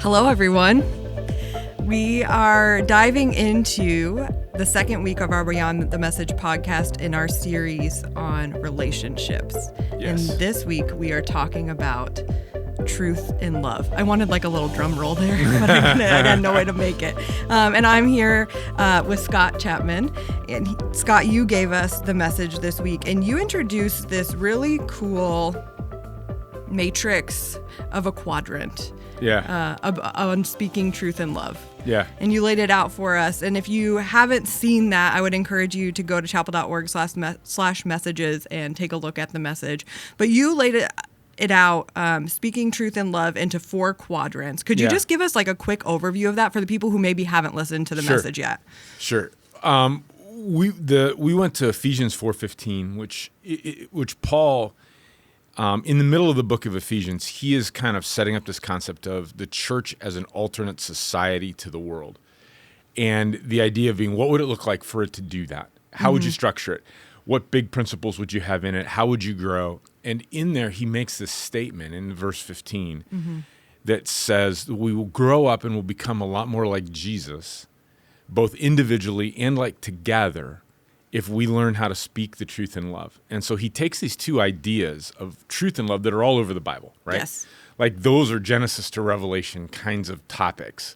Hello, everyone. We are diving into the second week of our Beyond the Message podcast in our series on relationships. Yes. And this week we are talking about truth in love. I wanted like a little drum roll there, but I had no way to make it. And I'm here with Scott Chapman. And Scott, you gave us the message this week, and you introduced this really cool matrix of a quadrant. Yeah. On speaking truth in love. Yeah. And you laid it out for us. And if you haven't seen that, I would encourage you to go to chapel.org/messages and take a look at the message. But you laid it out, speaking truth in love, into 4 quadrants. Could you just give us like a quick overview of that for the people who maybe haven't listened to the message yet? Sure. We went to Ephesians 4:15, which Paul, in the middle of the book of Ephesians, he is kind of setting up this concept of the church as an alternate society to the world. And the idea of being, what would it look like for it to do that? How would you structure it? What big principles would you have in it? How would you grow? And in there, he makes this statement in verse 15 that says we will grow up and will become a lot more like Jesus, both individually and like together, if we learn how to speak the truth in love. And so he takes these two ideas of truth and love that are all over the Bible, right? Yes. Like those are Genesis to Revelation kinds of topics.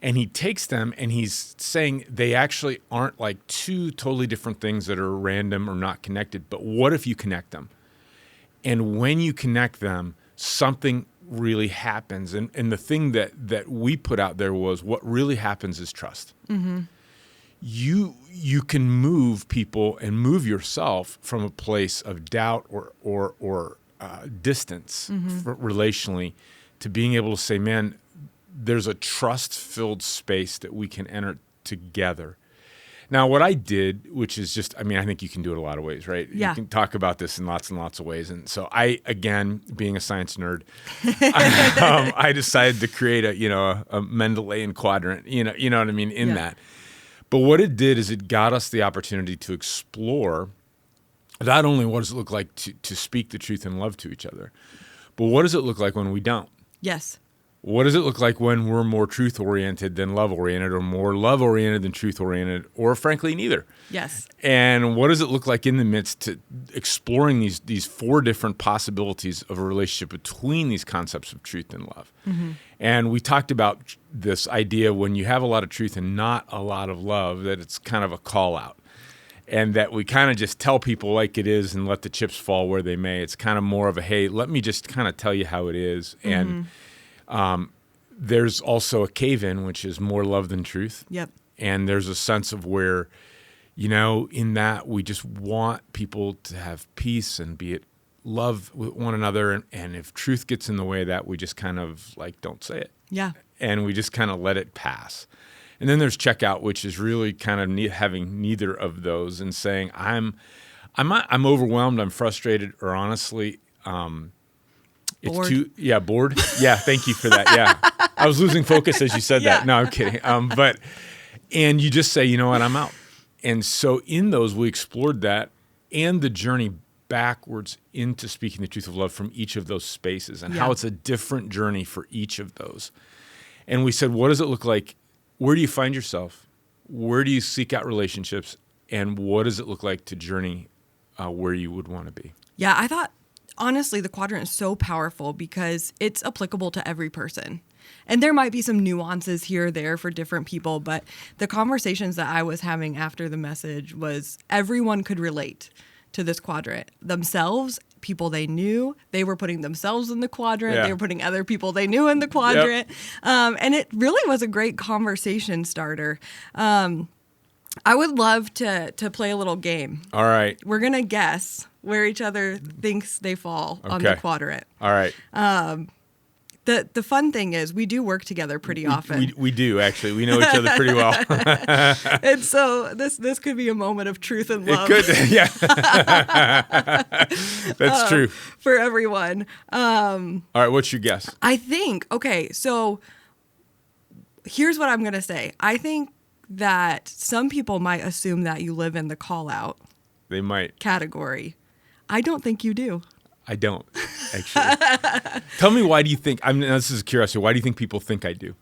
And he takes them and he's saying they actually aren't like two totally different things that are random or not connected, but what if you connect them? And when you connect them, something really happens. And the thing that we put out there was what really happens is trust. Mm-hmm. You can move people and move yourself from a place of doubt or distance relationally to being able to say, man, there's a trust-filled space that we can enter together. Now, what I did, which is just, I think you can do it a lot of ways, right? Yeah. You can talk about this in lots and lots of ways. And so I, again, being a science nerd, I decided to create a Mendelian quadrant, you know what I mean, in that. But what it did is it got us the opportunity to explore not only what does it look like to speak the truth in love to each other, but what does it look like when we don't? Yes. What does it look like when we're more truth-oriented than love-oriented, or more love-oriented than truth-oriented, or frankly, neither? Yes. And what does it look like in the midst to exploring these 4 different possibilities of a relationship between these concepts of truth and love? Mm-hmm. And we talked about this idea when you have a lot of truth and not a lot of love, that it's kind of a call-out. And that we kind of just tell people like it is and let the chips fall where they may. It's kind of more of a, hey, let me just kind of tell you how it is. And there's also a cave-in, which is more love than truth. Yep. And there's a sense of where, in that we just want people to have peace and be at love with one another. And if truth gets in the way of that, we just kind of like don't say it. Yeah. And we just kind of let it pass. And then there's checkout, which is really kind of having neither of those and saying, I'm overwhelmed, I'm frustrated, or honestly, it's bored. Bored. Yeah, thank you for that. Yeah. I was losing focus as you said that. No, I'm kidding. And you just say, you know what, I'm out. And so in those, we explored that and the journey backwards into speaking the truth of love from each of those spaces and how it's a different journey for each of those. And we said, what does it look like? Where do you find yourself? Where do you seek out relationships? And what does it look like to journey where you would want to be? Yeah, I thought, honestly, the quadrant is so powerful because it's applicable to every person. And there might be some nuances here or there for different people, but the conversations that I was having after the message was everyone could relate to this quadrant. Themselves, people they knew, they were putting themselves in the quadrant. Yeah. They were putting other people they knew in the quadrant. Yep. And it really was a great conversation starter. I would love to play a little game. All right. We're going to guess where each other thinks they fall on the quadrant. All right. The fun thing is we do work together pretty often. We do, actually. We know each other pretty well. And so this could be a moment of truth and love. It could, yeah. That's true. For everyone. All right, what's your guess? I think, okay, so here's what I'm going to say. I think that some people might assume that you live in the call-out They might. category. I don't think you do. I don't, actually. Tell me, why do you think, this is curiosity, why do you think people think I do?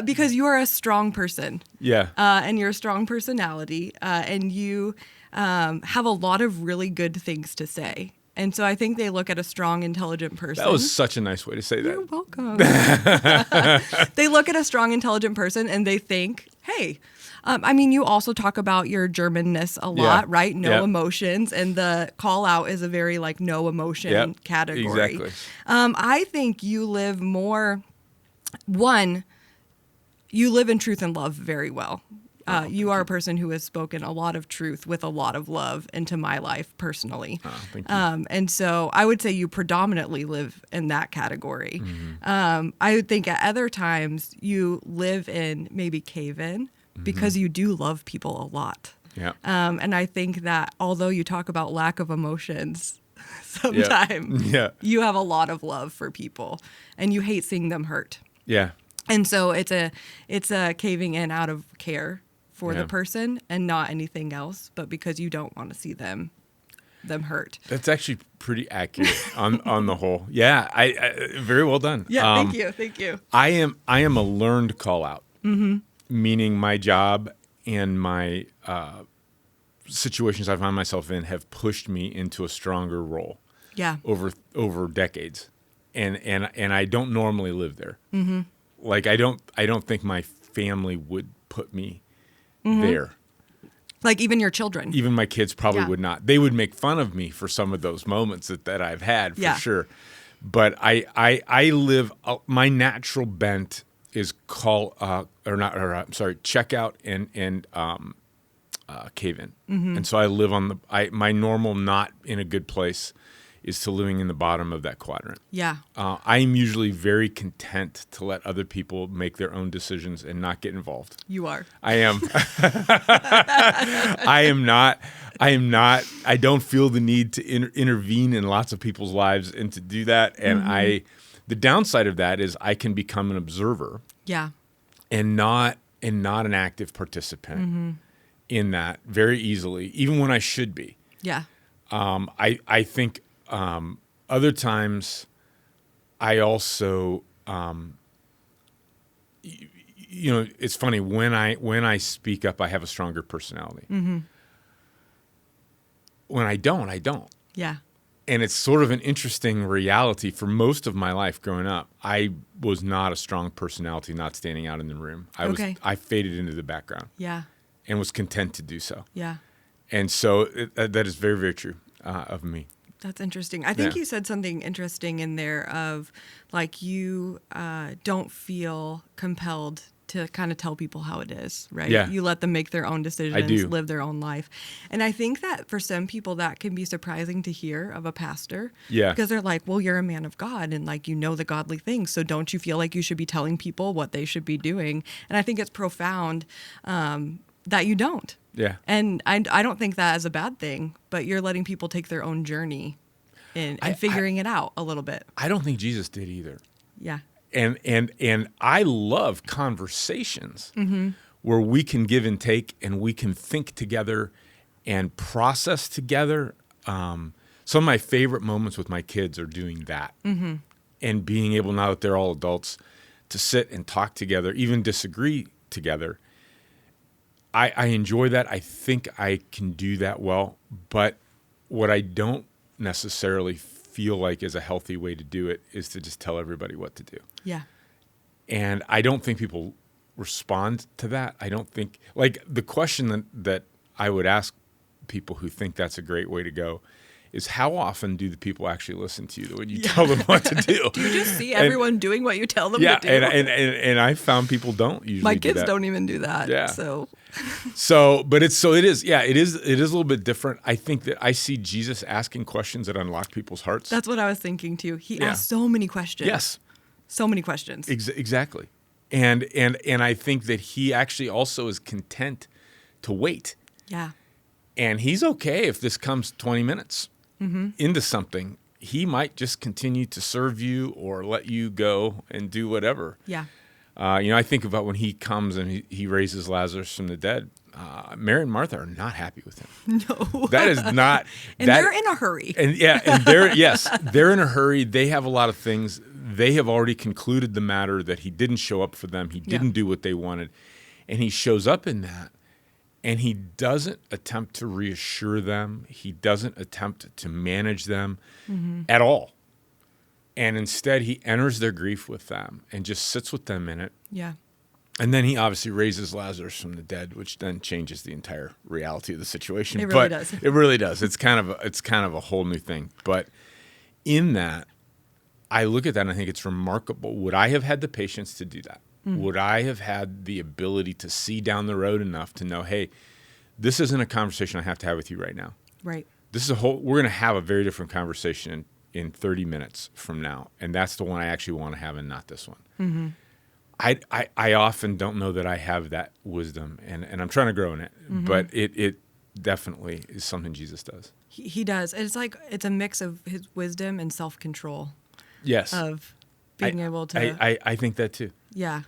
Because you are a strong person. Yeah. And you're a strong personality. And you have a lot of really good things to say. And so I think they look at a strong, intelligent person. That was such a nice way to say that. You're welcome. They look at a strong, intelligent person and they think, hey, you also talk about your Germanness a lot, right? No emotions. And the call out is a very no emotion category. Exactly. I think you live more, you live in truth and love very well. You are a person who has spoken a lot of truth with a lot of love into my life personally. Thank you. And so I would say you predominantly live in that category. I would think at other times you live in maybe cave-in because you do love people a lot. Yeah. And I think that although you talk about lack of emotions sometimes, you have a lot of love for people and you hate seeing them hurt. Yeah. And so it's a caving in out of care for the person and not anything else, but because you don't want to see them hurt. That's actually pretty accurate on the whole. Yeah, I very well done. Yeah, thank you. I am a learned call out, meaning my job and my situations I find myself in have pushed me into a stronger role. Yeah. Over decades, and I don't normally live there. Like I don't think my family would put me there. Like even your children. Even my kids probably would not. They would make fun of me for some of those moments that I've had for sure. But I live, my natural bent is check out and cave in. And so I live on my normal not in a good place is to living in the bottom of that quadrant. Yeah. I am usually very content to let other people make their own decisions and not get involved. You are. I am. I am not. I don't feel the need to intervene in lots of people's lives and to do that. And the downside of that is I can become an observer. Yeah. And not an active participant in that very easily, even when I should be. Yeah. I think other times I also, it's funny when I speak up, I have a stronger personality. When I don't, I don't. Yeah. And it's sort of an interesting reality. For most of my life growing up, I was not a strong personality, not standing out in the room. I faded into the background. Yeah. And was content to do so. Yeah. And so that is very, very true of me. That's interesting. I think you said something interesting in there of you don't feel compelled to kind of tell people how it is, right? Yeah. You let them make their own decisions, live their own life. And I think that for some people that can be surprising to hear of a pastor. Yeah. Because they're like, well, you're a man of God and the godly things. So don't you feel like you should be telling people what they should be doing? And I think it's profound that you don't. Yeah. And I don't think that is a bad thing, but you're letting people take their own journey and figuring it out a little bit. I don't think Jesus did either. Yeah. And I love conversations where we can give and take and we can think together and process together. Some of my favorite moments with my kids are doing that and being able, now that they're all adults, to sit and talk together, even disagree together. I enjoy that. I think I can do that well. But what I don't necessarily feel like is a healthy way to do it is to just tell everybody what to do. Yeah. And I don't think people respond to that. I don't think, the question that I would ask people who think that's a great way to go is, how often do the people actually listen to you when you tell them what to do? Do you just see everyone doing what you tell them to do? And I found people don't usually My kids don't even do that. Yeah. But it is a little bit different. I think that I see Jesus asking questions that unlock people's hearts. That's what I was thinking too. He asked so many questions. Yes. So many questions. Exactly. And I think that he actually also is content to wait. Yeah. And he's okay if this comes 20 minutes into something. He might just continue to serve you or let you go and do whatever. Yeah. I think about when he comes and he raises Lazarus from the dead. Mary and Martha are not happy with him. No. That is not. And they're in a hurry. And they're in a hurry. They have a lot of things. They have already concluded the matter that he didn't show up for them. He didn't do what they wanted. And he shows up in that, and he doesn't attempt to reassure them. He doesn't attempt to manage them at all. And instead, he enters their grief with them and just sits with them in it. Yeah. And then he obviously raises Lazarus from the dead, which then changes the entire reality of the situation. It really does. It really does. It's kind of a whole new thing. But in that, I look at that and I think it's remarkable. Would I have had the patience to do that? Would I have had the ability to see down the road enough to know, hey, this isn't a conversation I have to have with you right now. Right. This is we're going to have a very different conversation in 30 minutes from now. And that's the one I actually want to have and not this one. Mm-hmm. I often don't know that I have that wisdom, and I'm trying to grow in it, but it definitely is something Jesus does. He does. It's like it's a mix of his wisdom and self-control. Yes. Of being able to. I think that too. Yeah.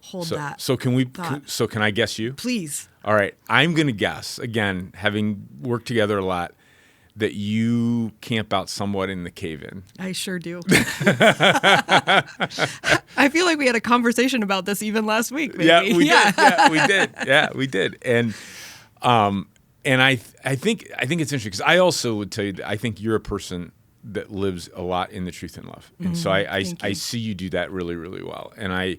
Hold that. So can I guess you? Please. All right. I'm going to guess, again, having worked together a lot, that you camp out somewhat in the cave-in. I sure do. I feel like we had a conversation about this even last week. Maybe. Yeah, we did. Yeah, we did. Yeah, we did. And I think it's interesting because I also would tell you that I think you're a person that lives a lot in the truth and love, and so I see you do that really, really well. And I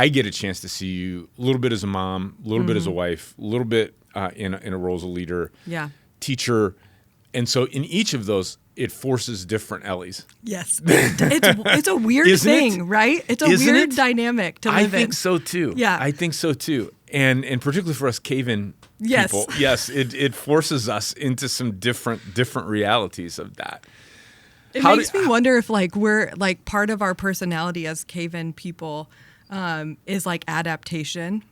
get a chance to see you a little bit as a mom, a little bit as a wife, a little bit in a role as a leader. Yeah. Teacher, and so in each of those, it forces different Ellies. Yes, it's a weird thing, right? It's a weird dynamic to live in. I think so too. Yeah, I think so too, and particularly for us cave-in people, yes, it forces us into some different realities of that. It makes me wonder if we're part of our personality as cave-in people is adaptation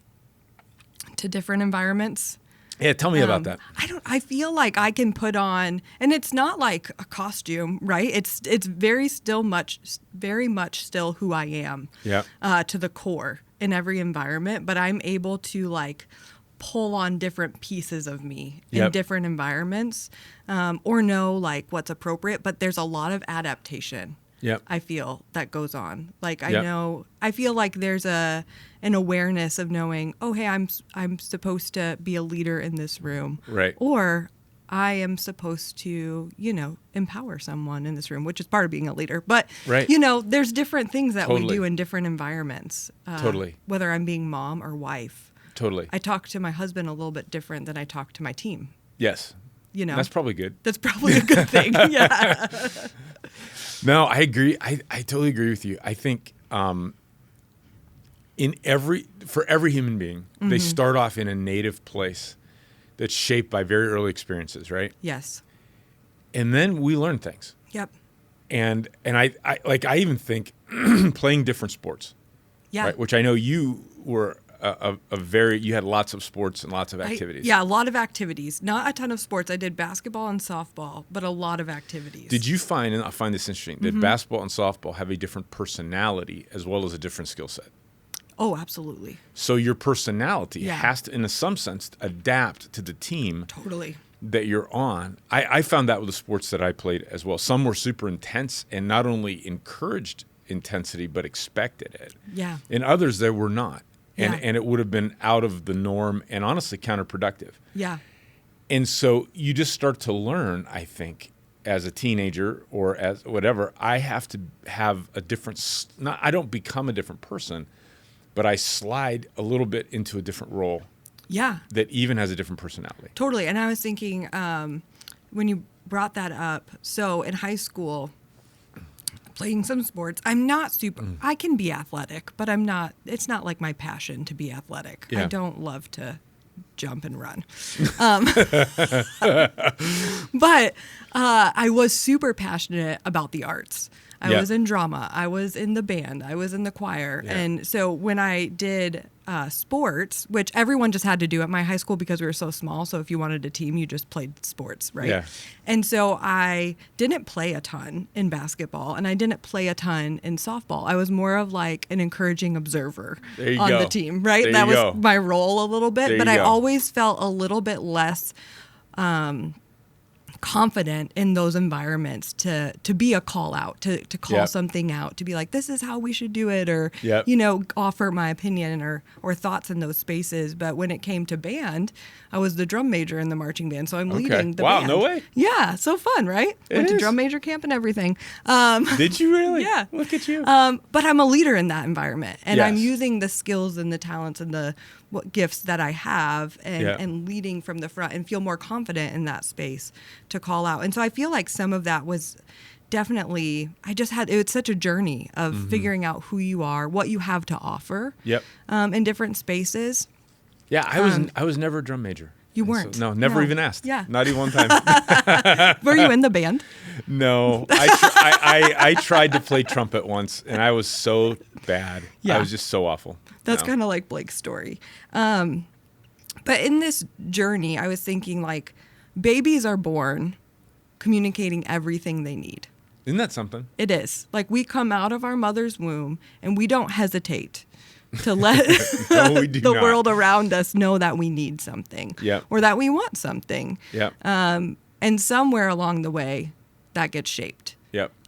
to different environments. Yeah, tell me about that. I feel like I can put on, and it's not like a costume, right? It's very much still who I am. Yeah. To the core in every environment, but I'm able to pull on different pieces of me in different environments, or know what's appropriate. But there's a lot of adaptation. Yep. I feel that goes on. I feel like there's an awareness of knowing, oh, hey, I'm supposed to be a leader in this room. Right. Or I am supposed to, empower someone in this room, which is part of being a leader. But, there's different things that we do in different environments. Totally. Whether I'm being mom or wife. Totally. I talk to my husband a little bit different than I talk to my team. Yes. That's probably good. That's probably a good thing. Yeah. No, I agree. I totally agree with you. I think for every human being, they start off in a native place that's shaped by very early experiences, right? Yes. And then we learn things. Yep. And I even think playing different sports. Yeah. Right? Which I know you were you had lots of sports and lots of activities. A lot of activities. Not a ton of sports. I did basketball and softball, but a lot of activities. Did you find, and I find this interesting, that basketball and softball have a different personality as well as a different skill set? Oh, absolutely. So your personality has to, in some sense, adapt to the team that you're on. I found that with the sports that I played as well. Some were super intense and not only encouraged intensity, but expected it. Yeah. In others, they were not. And it would have been out of the norm and honestly counterproductive. Yeah. And so you just start to learn, I think, as a teenager or as whatever, I have to have a different, I don't become a different person, but I slide a little bit into a different role. Yeah. That even has a different personality. Totally. And I was thinking, when you brought that up, so in high school, playing some sports, I'm not super, I can be athletic, but it's not like my passion to be athletic. Yeah. I don't love to jump and run. But I was super passionate about the arts. I was in drama. I was in the band. I was in the choir. Yeah. And so when I did sports, which everyone just had to do at my high school because we were so small. So if you wanted a team, you just played sports, right? Yeah. And so I didn't play a ton in basketball and I didn't play a ton in softball. I was more of like an encouraging observer on the team, right? That was my role a little bit, but I always felt a little bit less confident in those environments to be a call out, to call something out, to be like, this is how we should do it, or, offer my opinion or thoughts in those spaces. But when it came to band, I was the drum major in the marching band. So I'm leading the band. Wow, no way. Yeah, so fun, right? Went to drum major camp and everything. Did you really? Yeah. Look at you. But I'm a leader in that environment. And I'm using the skills and the talents and the gifts that I have and leading from the front and feel more confident in that space to call out. And so I feel like some of that was definitely, it's such a journey of figuring out who you are, what you have to offer in different spaces. Yeah, I was never a drum major. You weren't? So, no, never even asked. Yeah. Not even one time. Were you in the band? No. I tried to play trumpet once, and I was so bad. Yeah. I was just so awful. That's kind of like Blake's story. But in this journey, I was thinking, like, babies are born communicating everything they need. Isn't that something? It is. Like, we come out of our mother's womb, and we don't hesitate to let the world around us know that we need something or that we want something. And somewhere along the way, that gets shaped.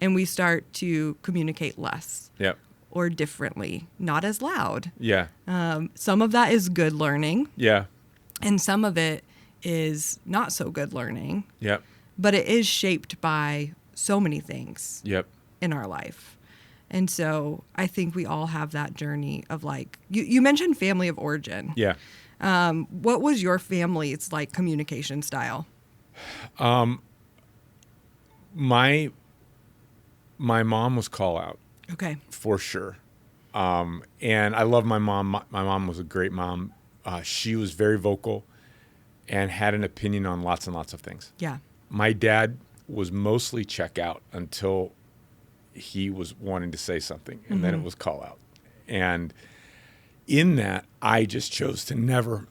And we start to communicate less or differently, not as loud. Some of that is good learning. And some of it is not so good learning. But it is shaped by so many things in our life. And so I think we all have that journey of, like, you mentioned family of origin. What was your family's, like, communication style? My mom was call out. Okay. For sure. And I love my mom. My mom was a great mom. She was very vocal and had an opinion on lots and lots of things. My dad was mostly check out until he was wanting to say something, and then it was call out. And in that, I just chose to never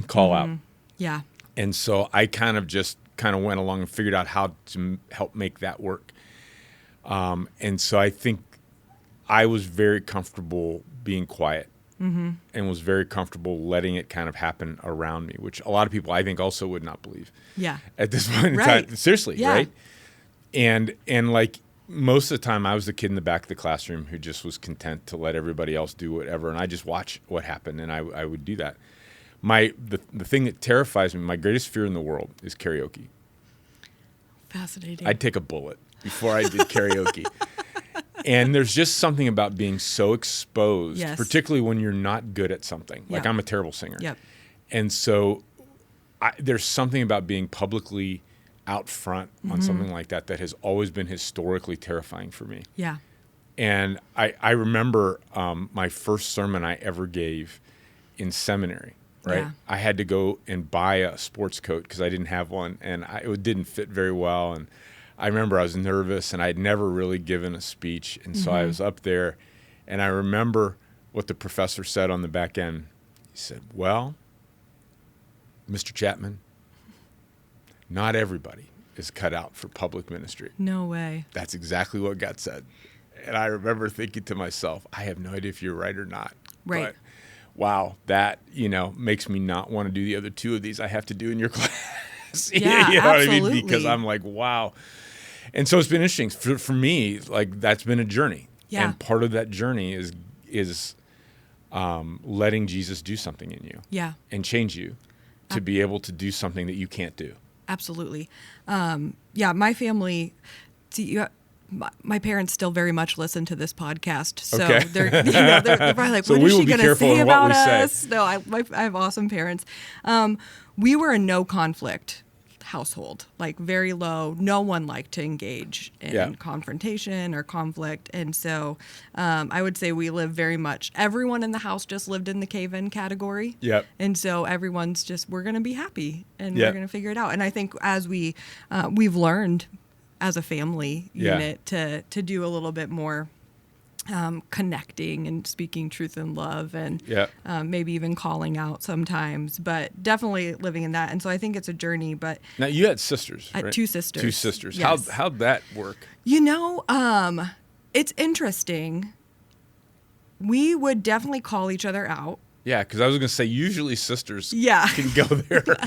call out. And so I kind of went along and figured out how to help make that work. And so I think I was very comfortable being quiet and was very comfortable letting it kind of happen around me, which a lot of people I think also would not believe at this point in time. Seriously, right? And like most of the time I was the kid in the back of the classroom who just was content to let everybody else do whatever, and I just watch what happened, and I would do that. The thing that terrifies me, my greatest fear in the world, is karaoke. Fascinating. I'd take a bullet before I did karaoke. And there's just something about being so exposed, particularly when you're not good at something. Like I'm a terrible singer. And so there's something about being publicly out front on something like that has always been historically terrifying for me. And I remember my first sermon I ever gave in seminary, right? I had to go and buy a sports coat because I didn't have one, and it didn't fit very well. And I remember I was nervous, and I'd never really given a speech. And so I was up there, and I remember what the professor said on the back end. He said, "Well, Mr. Chapman, not everybody is cut out for public ministry." No way. That's exactly what got said. And I remember thinking to myself, I have no idea if you're right or not. Right. But wow, that, makes me not want to do the other two of these I have to do in your class. Yeah, you know absolutely. what I mean? Because I'm like, wow. And so it's been interesting. For me, like, that's been a journey. And part of that journey is letting Jesus do something in you. And change you to be able to do something that you can't do. Absolutely. My family, my parents still very much listen to this podcast. So they're probably like, what is she going to say about us? No, I have awesome parents. We were a no conflict household, like very low. No one liked to engage in confrontation or conflict. And so I would say we live very much, everyone in the house just lived in the cave-in category. And so everyone's just, we're going to be happy and we're going to figure it out. And I think as we've learned as a family unit to do a little bit more connecting and speaking truth and love, and maybe even calling out sometimes, but definitely living in that. And so I think it's a journey. But now you had sisters, right? Two sisters. Two sisters. Yes. How'd that work? It's interesting. We would definitely call each other out. Yeah, because I was going to say usually sisters can go there. But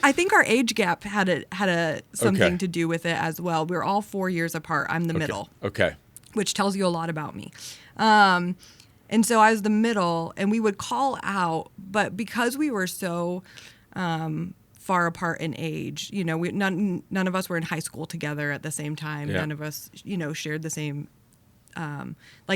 I think our age gap had something to do with it as well. We were all 4 years apart. I'm the middle. Okay. Which tells you a lot about me. And so I was the middle, and we would call out, but because we were so far apart in age, none of us were in high school together at the same time. Yeah. None of us, shared the same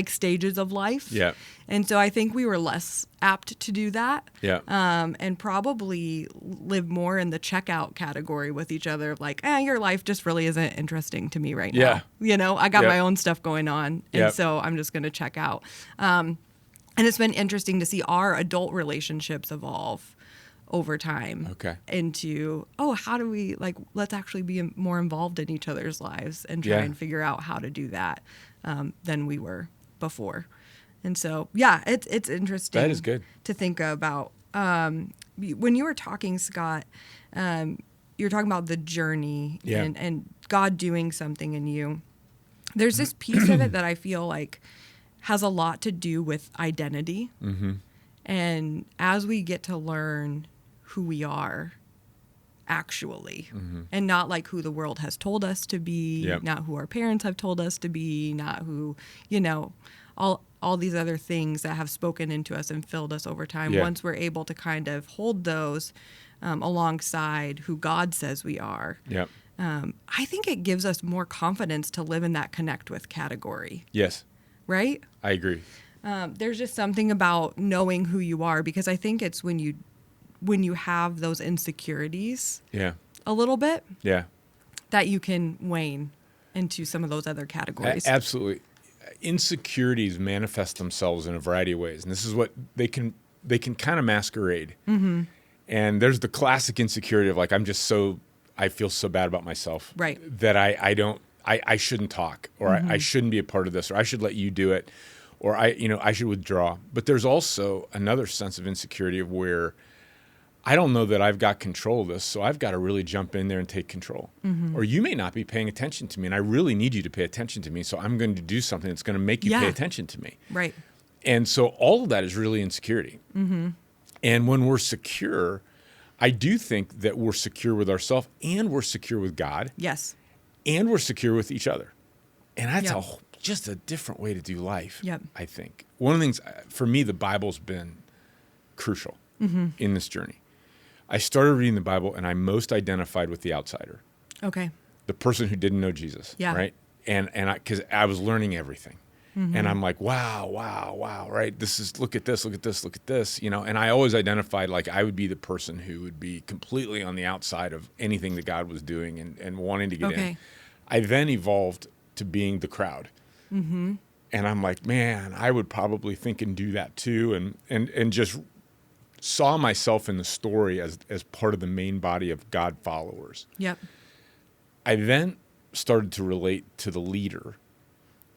stages of life. Yeah. And so I think we were less apt to do that. Yeah. And probably live more in the checkout category with each other. Like, your life just really isn't interesting to me right now. I got my own stuff going on. And so I'm just going to check out. And it's been interesting to see our adult relationships evolve over time into, how do we let's actually be more involved in each other's lives and try and figure out how to do that than we were before. And so, it's interesting. That is good to think about. When you were talking, Scott, you were talking about the journey and God doing something in you. There's this piece of it that I feel like has a lot to do with identity. Mm-hmm. And as we get to learn who we are actually, and not like who the world has told us to be, not who our parents have told us to be, not who, all these other things that have spoken into us and filled us over time. Once we're able to kind of hold those alongside who God says we are, I think it gives us more confidence to live in that connect with category. Yes. Right? I agree. There's just something about knowing who you are, because I think it's when you have those insecurities a little bit that you can wane into some of those other categories. Absolutely. Insecurities manifest themselves in a variety of ways, and this is what they can kind of masquerade. Mm-hmm. And there's the classic insecurity of I feel so bad about myself, right, that I shouldn't talk, or I shouldn't be a part of this, or I should let you do it, or I should withdraw. But there's also another sense of insecurity of where I don't know that I've got control of this, so I've got to really jump in there and take control. Mm-hmm. Or you may not be paying attention to me, and I really need you to pay attention to me, so I'm going to do something that's going to make you pay attention to me. Right. And so all of that is really insecurity. Mm-hmm. And when we're secure, I do think that we're secure with ourselves, and we're secure with God. Yes. And we're secure with each other. And that's just a different way to do life, I think. One of the things, for me, the Bible's been crucial in this journey. I started reading the Bible, and I most identified with the outsider. Okay. The person who didn't know Jesus, right? And because I was learning everything. Mm-hmm. And I'm like, wow, right? Look at this, And I always identified I would be the person who would be completely on the outside of anything that God was doing and wanting to get in. I then evolved to being the crowd. Mm-hmm. And I'm like, man, I would probably think and do that too. And just saw myself in the story as part of the main body of God followers. Yep. I then started to relate to the leader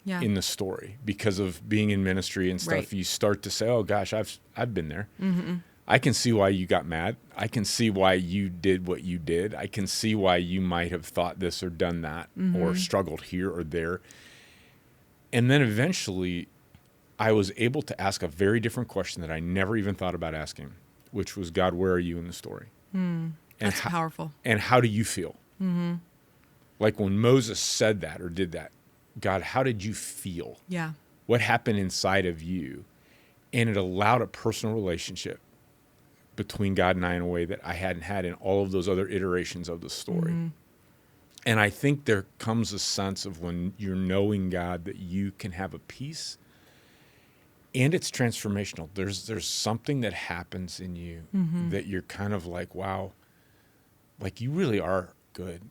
in the story because of being in ministry and stuff. Right. You start to say, oh gosh, I've been there. Mm-hmm. I can see why you got mad. I can see why you did what you did. I can see why you might have thought this or done that or struggled here or there. And then eventually I was able to ask a very different question that I never even thought about asking, which was, God, where are you in the story? That's powerful. And how do you feel? Mm-hmm. Like when Moses said that or did that, God, how did you feel? Yeah. What happened inside of you? And it allowed a personal relationship between God and I in a way that I hadn't had in all of those other iterations of the story. Mm-hmm. And I think there comes a sense of when you're knowing God that you can have a peace, and it's transformational. There's something that happens in you that you're kind of like, wow, you really are good.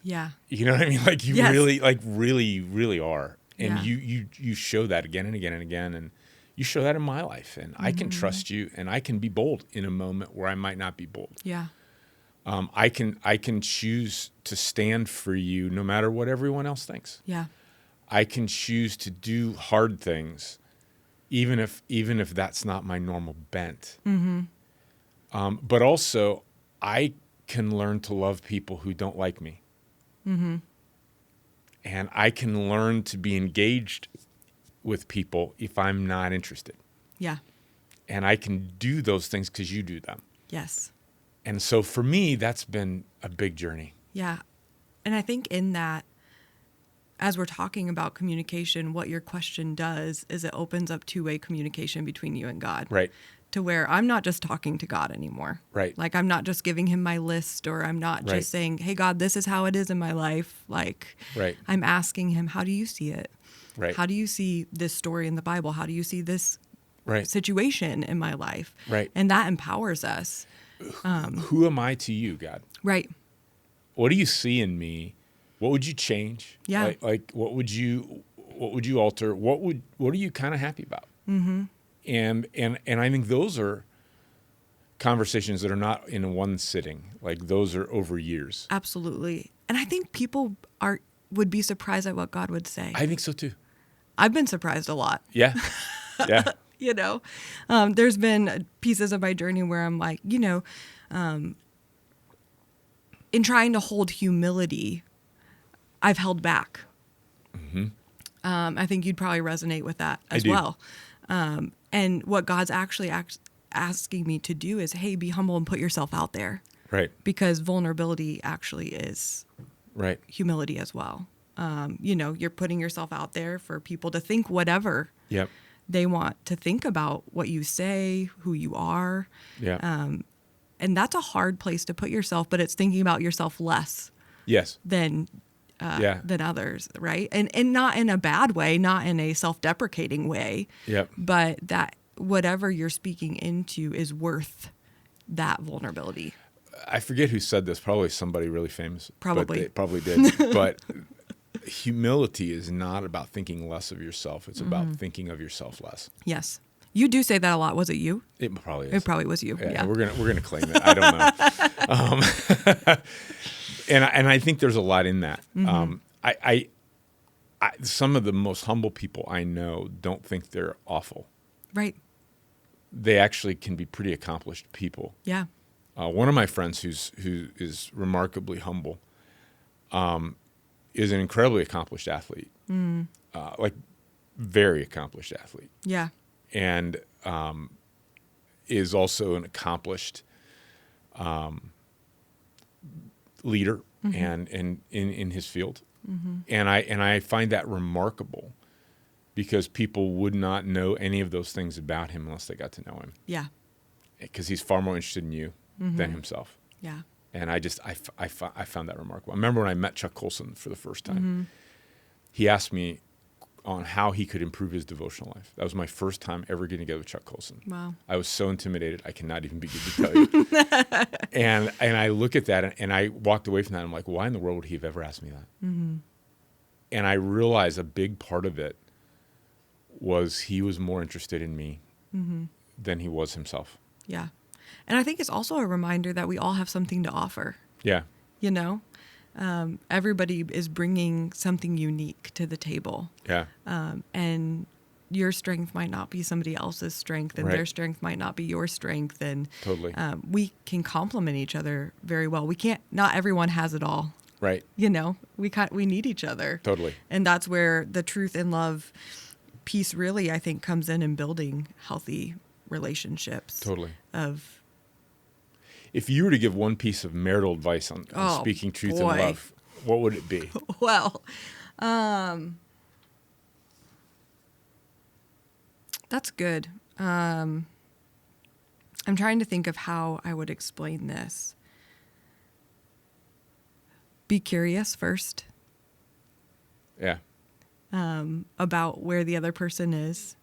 Yeah. You know what I mean? You really are. And you show that again and again and again. And you show that in my life. And I can trust you, and I can be bold in a moment where I might not be bold. Yeah. I can choose to stand for you no matter what everyone else thinks. Yeah. I can choose to do hard things, even if that's not my normal bent. But also, I can learn to love people who don't like me. And I can learn to be engaged with people if I'm not interested. Yeah. And I can do those things because you do them. Yes. And so for me, that's been a big journey. Yeah. And I think in that, as we're talking about communication, what your question does is it opens up two-way communication between you and God. Right. To where I'm not just talking to God anymore. Right. Like I'm not just giving him my list, or I'm not Right. just saying, hey, God, this is how it is in my life. Like Right. I'm asking him, how do you see it? Right. How do you see this story in the Bible? How do you see this Right. situation in my life? Right. And that empowers us. Who am I to you, God? Right. What do you see in me? What would you change? Yeah. Like what would you alter? What are you kind of happy about? Mm-hmm. And I think those are conversations that are not in one sitting. Like those are over years. Absolutely. And I think people would be surprised at what God would say. I think so too. I've been surprised a lot. Yeah. Yeah. You know, there's been pieces of my journey where I'm like, in trying to hold humility, I've held back. Mm-hmm. I think you'd probably resonate with that as I do. well. And what God's actually asking me to do is, hey, be humble and put yourself out there. Right. Because vulnerability actually is Right. humility as well. You're putting yourself out there for people to think whatever Yep. they want to think about what you say, who you are. Yeah. And that's a hard place to put yourself, but it's thinking about yourself less Yes. than others, right? And not in a bad way, not in a self-deprecating way, Yep. but that whatever you're speaking into is worth that vulnerability. I forget who said this. Probably somebody really famous. Probably. But they probably did. But humility is not about thinking less of yourself. It's about thinking of yourself less. Yes. You do say that a lot. Was it you? It probably is. It probably was you. Yeah. We're gonna claim it. I don't know. And I think there's a lot in that. I some of the most humble people I know don't think they're awful. Right. They actually can be pretty accomplished people. Yeah. One of my friends who is remarkably humble is an incredibly accomplished athlete, like very accomplished athlete, Yeah. and is also an accomplished leader and in his field. And I find that remarkable because people would not know any of those things about him unless they got to know him, Yeah. because he's far more interested in you than himself. Yeah. And I found that remarkable. I remember when I met Chuck Colson for the first time, he asked me on how he could improve his devotional life. That was my first time ever getting together with Chuck Colson. Wow. I was so intimidated, I cannot even begin to tell you. and I look at that and I walked away from that. And I'm like, why in the world would he have ever asked me that? And I realized a big part of it was he was more interested in me than he was himself. Yeah. And I think it's also a reminder that we all have something to offer. Yeah. Everybody is bringing something unique to the table. Yeah. And your strength might not be somebody else's strength, and Right. their strength might not be your strength. And Totally. we can complement each other very well. Not everyone has it all. Right. We need each other. Totally. And that's where the truth and love piece really, I think, comes in building healthy relationships. Totally. If you were to give one piece of marital advice on speaking truth boy. and love, what would it be? Well, that's good. I'm trying to think of how I would explain this. Be curious first. Yeah. About where the other person is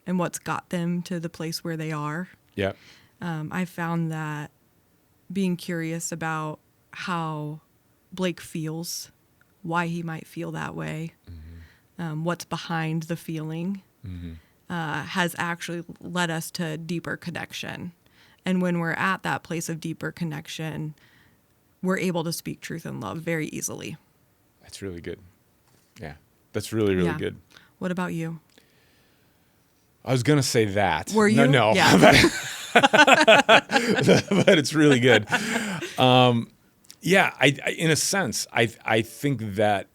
and what's got them to the place where they are. Yeah. I found that being curious about how Blake feels, why he might feel that way, what's behind the feeling, has actually led us to deeper connection. And when we're at that place of deeper connection, we're able to speak truth in love very easily. That's really good. Yeah, that's really, really Yeah. good. What about you? I was going to say that. Were you? No. Yeah. But it's really good. Yeah, I in a sense, I think that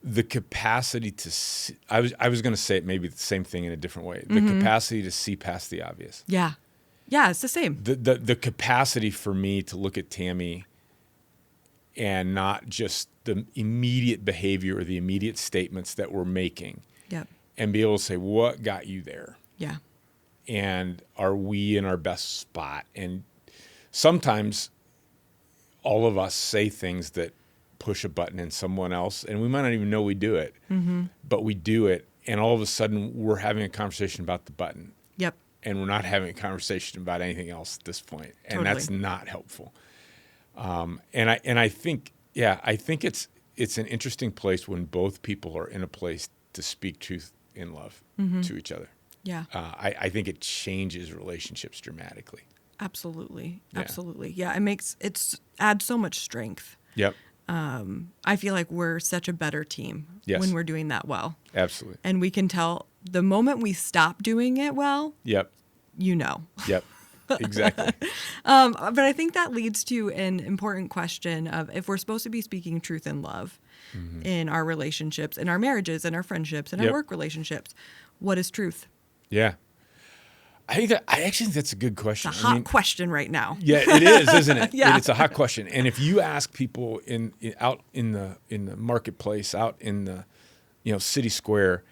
the capacity to see, I was going to say it maybe the same thing in a different way. The capacity to see past the obvious. Yeah. Yeah, it's the same. The capacity for me to look at Tammy and not just the immediate behavior or the immediate statements that we're making, Yep. and be able to say, what got you there? Yeah. And are we in our best spot? And sometimes all of us say things that push a button in someone else, and we might not even know we do it, but we do it, and all of a sudden we're having a conversation about the button, Yep. and we're not having a conversation about anything else at this point, and Totally. that's not helpful. And I think it's an interesting place when both people are in a place to speak truth in love to each other. Yeah. I think it changes relationships dramatically. Absolutely. Yeah. Absolutely. Yeah. It adds so much strength. Yep. I feel like we're such a better team Yes. when we're doing that well. Absolutely. And we can tell the moment we stop doing it well, Yep. you know. Yep. Exactly. But I think that leads to an important question of if we're supposed to be speaking truth in love in our relationships, in our marriages, in our friendships, in our Yep. work relationships, what is truth? Yeah. I actually think that's a good question. It's a hot question right now. Yeah, it is, isn't it? Yeah. It's a hot question. And if you ask people out in the marketplace, out in the city square,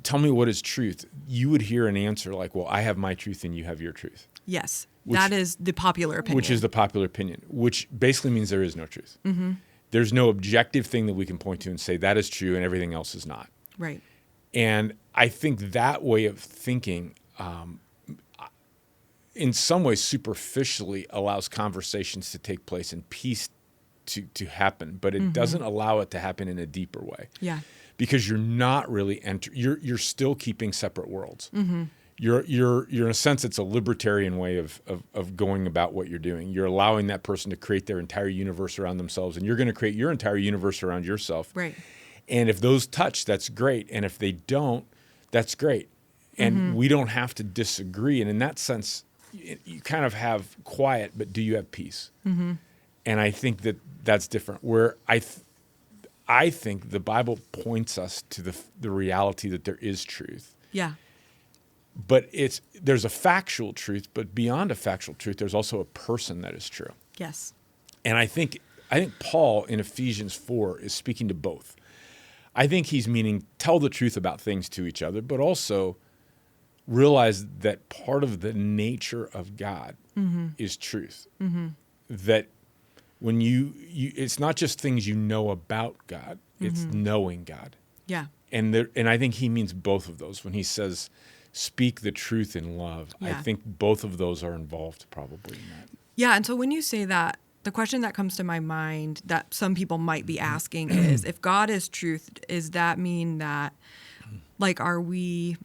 tell me what is truth, you would hear an answer like, well, I have my truth and you have your truth. Yes. That is the popular opinion. Which is the popular opinion, which basically means there is no truth. There's no objective thing that we can point to and say that is true and everything else is not. Right. And I think that way of thinking, in some ways, superficially allows conversations to take place and peace to happen, but it doesn't allow it to happen in a deeper way. Yeah. Because you're not really you're still keeping separate worlds. You're in a sense, it's a libertarian way of going about what you're doing. You're allowing that person to create their entire universe around themselves, and you're going to create your entire universe around yourself. Right. And if those touch, that's great. And if they don't, that's great. And we don't have to disagree. And in that sense, you kind of have quiet, but do you have peace? And I think that's different. Where I think the Bible points us to the reality that there is truth. Yeah. But there's a factual truth, but beyond a factual truth, there's also a person that is true. Yes. And I think Paul in Ephesians 4 is speaking to both. I think he's meaning tell the truth about things to each other, but also realize that part of the nature of God is truth. That when it's not just things you know about God, it's knowing God. Yeah. And I think he means both of those when he says, speak the truth in love. Yeah. I think both of those are involved probably in that. Yeah. And so when you say that, the question that comes to my mind that some people might be asking is, if God is truth, does that mean that, like, are we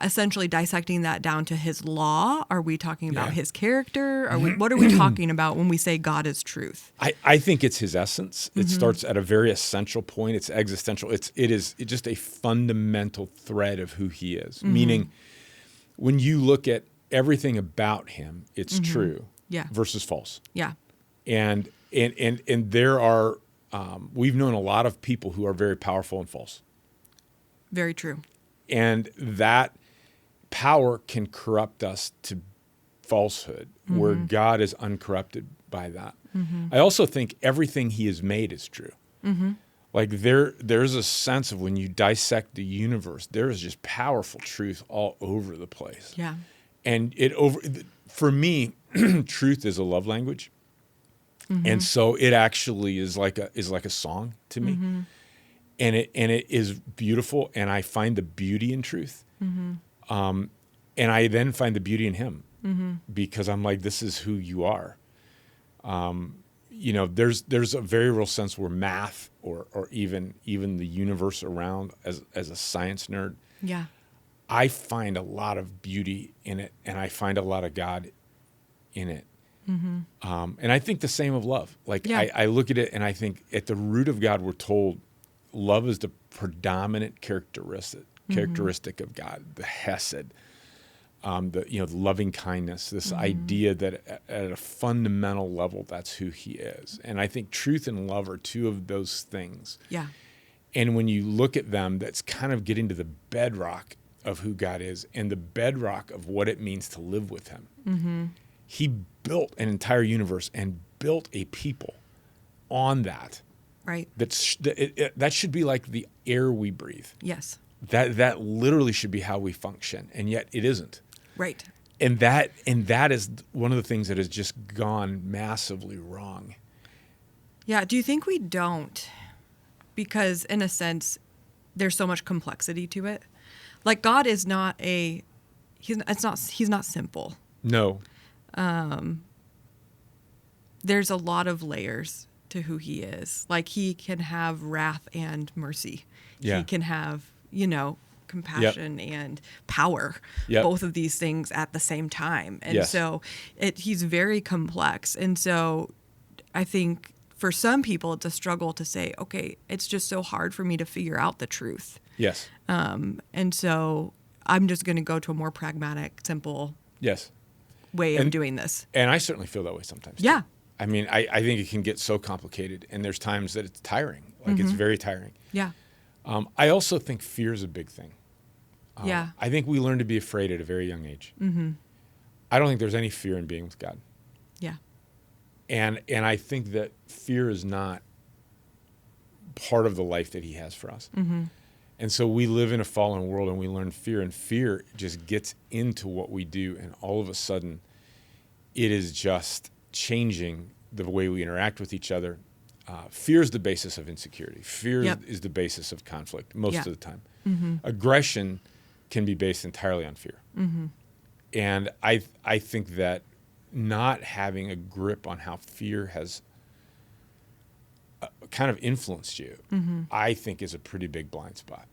essentially dissecting that down to his law? Are we talking about his character? What are we talking about when we say God is truth? I think it's his essence. It starts at a very essential point. It's existential. It's just a fundamental thread of who he is. Meaning, when you look at everything about him, it's true versus false. Yeah. And there are we've known a lot of people who are very powerful and false. Very true. And that power can corrupt us to falsehood, where God is uncorrupted by that. I also think everything he has made is true. Like there's a sense of when you dissect the universe, there is just powerful truth all over the place. Yeah. And for me, truth is a love language. And so it actually is like a song to me. And it is beautiful, and I find the beauty in truth. And I then find the beauty in him because I'm like, this is who you are. There's a very real sense where math or even the universe around as a science nerd, Yeah. I find a lot of beauty in it, and I find a lot of God in it. And I think the same of love. Like Yeah. I look at it and I think at the root of God, we're told love is the predominant characteristic of God, the hesed, the loving kindness, this idea that at a fundamental level, that's who he is. And I think truth and love are two of those things. Yeah. And when you look at them, that's kind of getting to the bedrock of who God is and the bedrock of what it means to live with him. He built an entire universe and built a people on that. Right. That should be like the air we breathe. Yes. That literally should be how we function, and yet it isn't. Right. And that is one of the things that has just gone massively wrong. Yeah. Do you think we don't? Because in a sense, there's so much complexity to it. Like God is not he's not simple. No. There's a lot of layers to who he is. Like he can have wrath and mercy. Yeah. He can have, compassion and power, Yep. both of these things at the same time. And Yes. so he's very complex. And so I think for some people, it's a struggle to say, okay, it's just so hard for me to figure out the truth. Yes. And so I'm just going to go to a more pragmatic, simple Yes. way of doing this. And I certainly feel that way sometimes. Yeah. Too. I mean, I think it can get so complicated, and there's times that it's tiring. Like it's very tiring. Yeah. I also think fear is a big thing. Yeah. I think we learn to be afraid at a very young age. I don't think there's any fear in being with God. Yeah. And I think that fear is not part of the life that he has for us. And so we live in a fallen world and we learn fear, and fear just gets into what we do, and all of a sudden it is just changing the way we interact with each other. Fear is the basis of insecurity. Fear Yep. is the basis of conflict most Yeah. of the time. Aggression can be based entirely on fear. And I think that not having a grip on how fear has kind of influenced you, I think is a pretty big blind spot.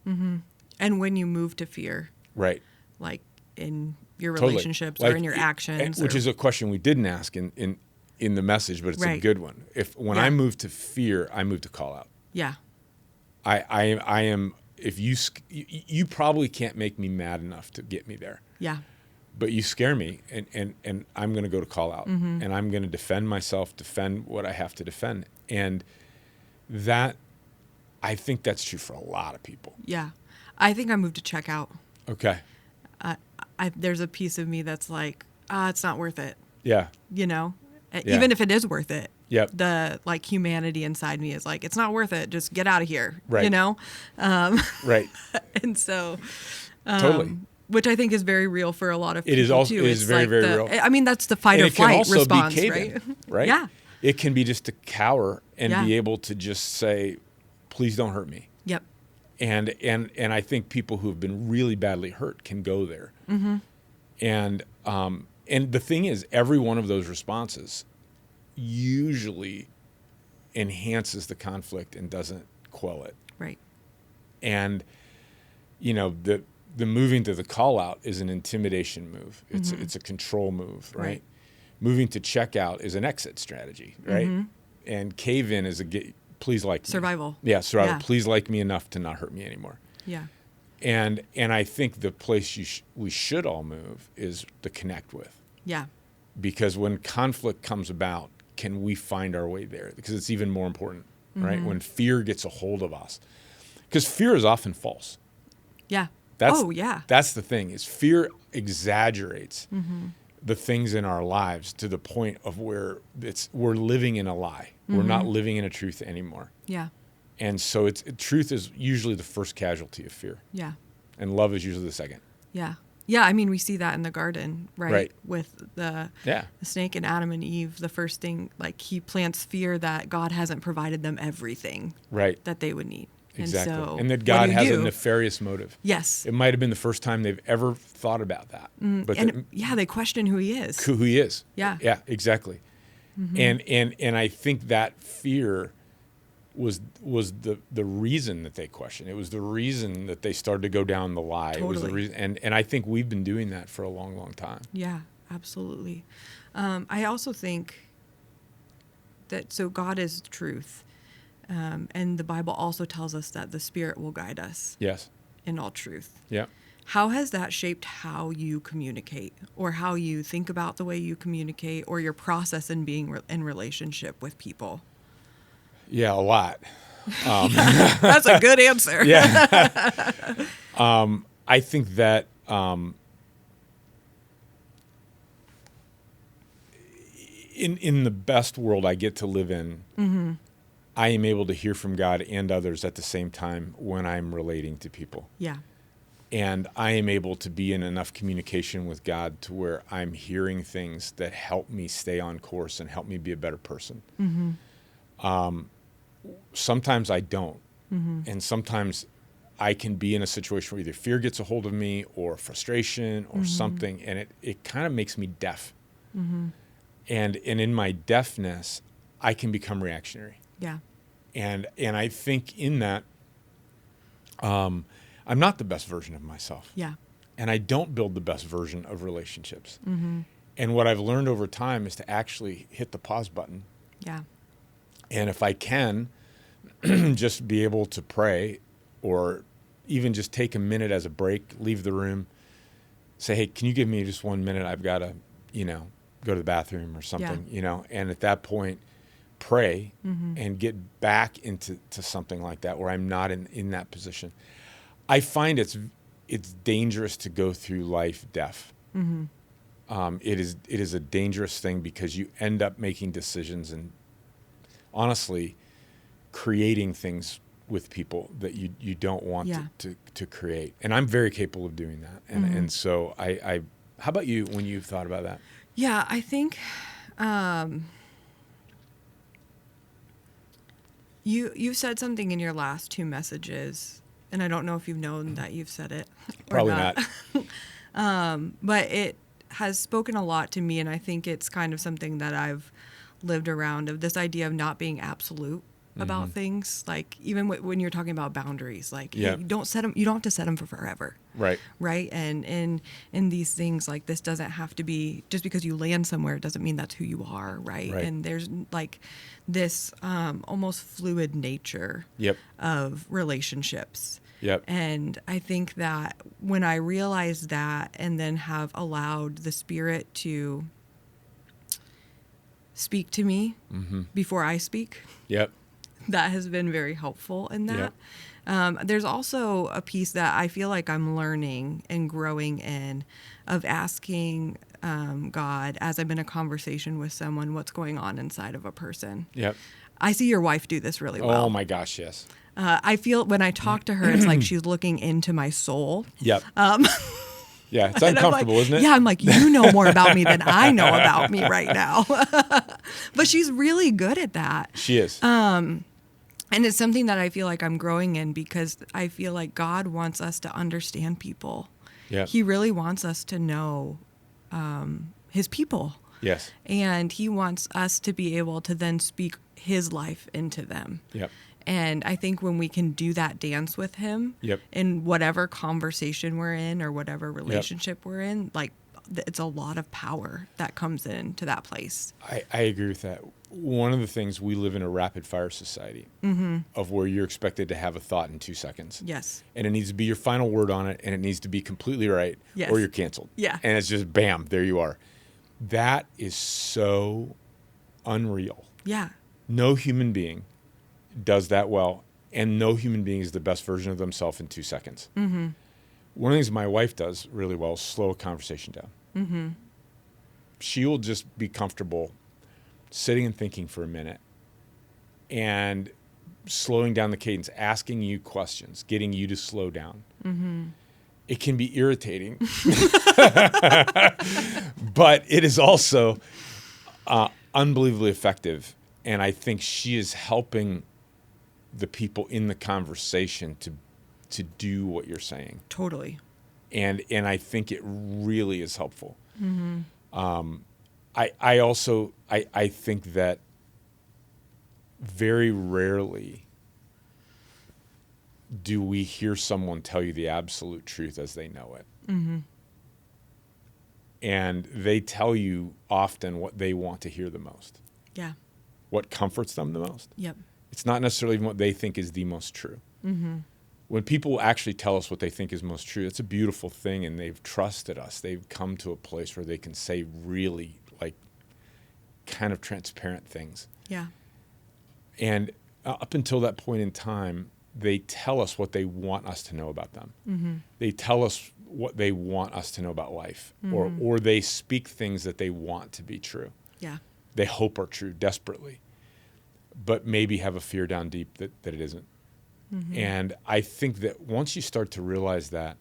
And when you move to fear, Right. like in your Totally. relationships Like, or in your actions. which or, is a question we didn't ask in the message, but it's a Right. good one. When Yeah. I move to fear, I move to call out. yeah. I am, if you probably can't make me mad enough to get me there, Yeah. but you scare me, and I'm going to go to call out, and I'm going to defend myself, defend what I have to defend. And that, I think that's true for a lot of people. Yeah. I think I moved to check out. Okay. There's a piece of me that's like, it's not worth it, Yeah. Yeah. Even if it is worth it. Yep. The humanity inside me is like, it's not worth it. Just get out of here. Right. Right. And so, Totally. which I think is very real for a lot of people It is also too. it is It's very, like very real. I mean, that's the fight And or it can flight also response, be right? caving, right? Yeah. It can be just to cower and Yeah. be able to just say, please don't hurt me. Yep. And I think people who have been really badly hurt can go there. And the thing is, every one of those responses usually enhances the conflict and doesn't quell it. Right. And the moving to the call out is an intimidation move. It's a control move, right? Moving to checkout is an exit strategy, right? And cave in is please like me. Survival. Yeah, survival. Yeah. Please like me enough to not hurt me anymore. Yeah. And I think the place we should all move is to connect with. Yeah. Because when conflict comes about, can we find our way there? Because it's even more important, right? When fear gets a hold of us. Because fear is often false. Yeah. That's the thing, is fear exaggerates the things in our lives to the point of where we're living in a lie. We're not living in a truth anymore. Yeah. And so truth is usually the first casualty of fear. Yeah. And love is usually the second. Yeah. Yeah. I mean, we see that in the garden, right? Right. With the snake and Adam and Eve, the first thing, he plants fear that God hasn't provided them everything Right. that they would need. Exactly. And, And that God has a do? nefarious motive. Yes. It might have been the first time they've ever thought about that. But They question who he is. who he is. Yeah. Yeah, exactly. And I think that fear was the reason that they questioned. It was the reason that they started to go down the lie. It was the Totally. reason, and I think we've been doing that for a long, long time. Yeah. Absolutely. I also think that, so God is truth. And the Bible also tells us that the Spirit will guide us Yes. in all truth. Yeah. How has that shaped how you communicate, or how you think about the way you communicate, or your process in being in relationship with people? Yeah, a lot. That's a good answer. Yeah. I think that in the best world I get to live in, I am able to hear from God and others at the same time when I'm relating to people. Yeah. And I am able to be in enough communication with God to where I'm hearing things that help me stay on course and help me be a better person. Sometimes I don't. And sometimes I can be in a situation where either fear gets a hold of me or frustration or something, and it kind of makes me deaf. And in my deafness, I can become reactionary. Yeah. And I think in that, I'm not the best version of myself. Yeah. And I don't build the best version of relationships. And what I've learned over time is to actually hit the pause button. Yeah. And if I can, just be able to pray, or even just take a minute as a break, leave the room, say, hey, can you give me just 1 minute? I've got to, go to the bathroom or something, and at that point, pray and get back into something like that where I'm not in that position. I find it's dangerous to go through life deaf. It is a dangerous thing because you end up making decisions and honestly creating things with people that you don't want to create. And I'm very capable of doing that. And so I how about you when you've thought about that? Yeah, I think you said something in your last two messages, and I don't know if you've known that you've said it or Probably not. But it has spoken a lot to me, and I think it's kind of something that I've lived around, of this idea of not being absolute about things. Like even when you're talking about boundaries, like hey, you don't set them, you don't have to set them for forever. Right. And in these things, like, this doesn't have to be, just because you land somewhere, it doesn't mean that's who you are. Right. And there's like this almost fluid nature of relationships. And I think that when I realized that, and then have allowed the Spirit to speak to me before I speak, that has been very helpful in that. There's also a piece that I feel like I'm learning and growing in, of asking God, as I'm in a conversation with someone, what's going on inside of a person. I see your wife do this really well. Oh my gosh, yes. I feel when I talk to her, it's like she's looking into my soul. Yeah, it's uncomfortable, isn't it? Yeah, I'm like, you know more about me than I know about me right now. But she's really good at that. She is. And it's something that I feel like I'm growing in, because I feel like God wants us to understand people. He really wants us to know his people. Yes. And he wants us to be able to then speak his life into them. And I think when we can do that dance with him in whatever conversation we're in or whatever relationship we're in, like, it's a lot of power that comes into that place. I agree with that. One of the things, we live in a rapid fire society of where you're expected to have a thought in 2 seconds. And it needs to be your final word on it, and it needs to be completely right, or you're canceled. And it's just bam, there you are. That is so unreal. No human being does that well, and no human being is the best version of themselves in 2 seconds. One of the things my wife does really well is slow a conversation down. She will just be comfortable sitting and thinking for a minute and slowing down the cadence, asking you questions, getting you to slow down. It can be irritating, but it is also unbelievably effective. And I think she is helping the people in the conversation to do what you're saying. Totally. And I think it really is helpful. I also think that very rarely do we hear someone tell you the absolute truth as they know it. And they tell you often what they want to hear the most, Yeah. what comforts them the most. Yep. It's not necessarily even what they think is the most true. Mm-hmm. When people actually tell us what they think is most true, it's a beautiful thing, and they've trusted us. They've come to a place where they can say really, like, kind of transparent things. Yeah. And up until that point in time, they tell us what they want us to know about them. Mm-hmm. They tell us what they want us to know about life, Mm-hmm. or they speak things that they want to be true. Yeah. They hope are true desperately, but maybe have a fear down deep that it isn't. Mm-hmm. And I think that once you start to realize that,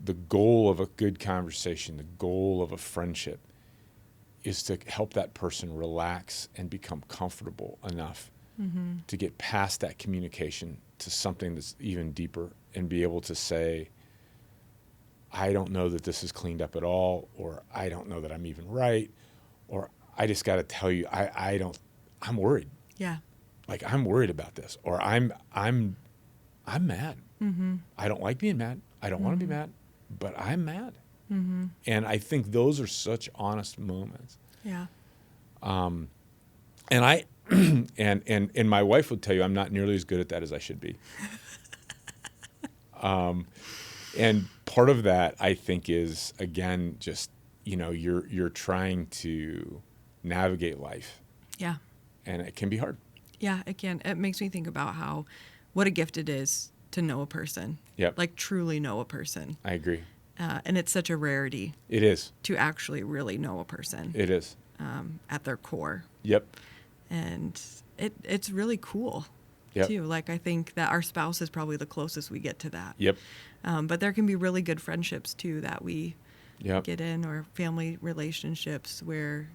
the goal of a good conversation, the goal of a friendship, is to help that person relax and become comfortable enough Mm-hmm. to get past that communication to something that's even deeper, and be able to say, I don't know that this is cleaned up at all, or I don't know that I'm even right, or I just got to tell you, I'm worried. Yeah. Like, I'm worried about this, or I'm mad. Mm-hmm. I don't like being mad. I don't want to be Mm-hmm. mad, but I'm mad. Mm-hmm. And I think those are such honest moments. Yeah. And I, and my wife would tell you, I'm not nearly as good at that as I should be. And part of that, I think, is, again, just, you're trying to navigate life, Yeah. and it can be hard. Yeah. Again, it makes me think about what a gift it is to know a person. Yep. Like, truly know a person. I agree. And it's such a rarity It is. to actually really know a person It is. at their core. Yep. And it's really cool, Yep. too. Like, I think that our spouse is probably the closest we get to that. Yep. But there can be really good friendships, too, that we Yep. get in, or family relationships where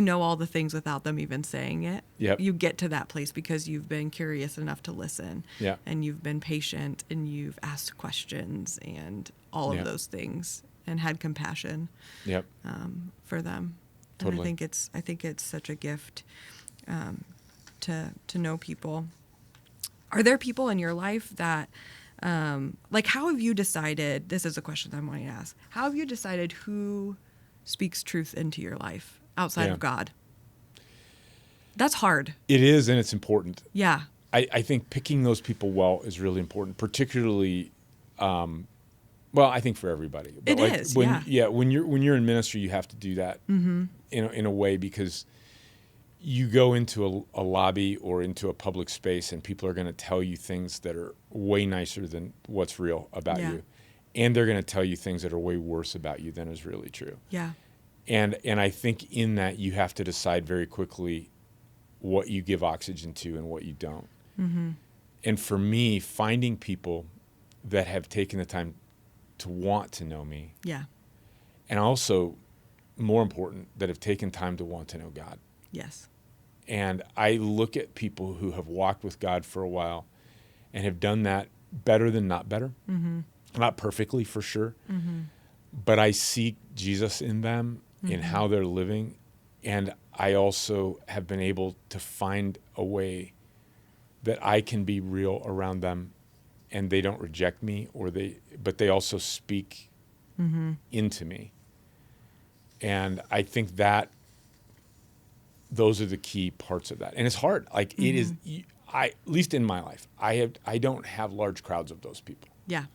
all the things without them even saying it. Yep. You get to that place because you've been curious enough to listen. Yeah. And you've been patient, and you've asked questions and all of Yeah. those things, and had compassion Yep. for them. Totally. And I think it's such a gift to know people. Are there people in your life that like, how have you decided, this is a question I'm wanting to ask, how have you decided who speaks truth into your life outside Yeah. of God? That's hard. It is, and it's important. Yeah. I think picking those people well is really important, particularly, I think for everybody. But It is, when, yeah. when you're in ministry, you have to do that Mm-hmm. in a way, because you go into a lobby or into a public space, and people are going to tell you things that are way nicer than what's real about Yeah. you, and they're going to tell you things that are way worse about you than is really true. Yeah. And I think in that, you have to decide very quickly what you give oxygen to and what you don't. Mm-hmm. And for me, finding people that have taken the time to want to know me, Yeah. and also, more important, that have taken time to want to know God. Yes. And I look at people who have walked with God for a while and have done that better than not better. Mm-hmm. Not perfectly, for sure. Mm-hmm. But I see Jesus in them, in Mm-hmm. how they're living. And I also have been able to find a way that I can be real around them, and they don't reject me, but they also speak Mm-hmm. into me. And I think that those are the key parts of that. And it's hard. Like, it is, at least in my life, I don't have large crowds of those people. Yeah.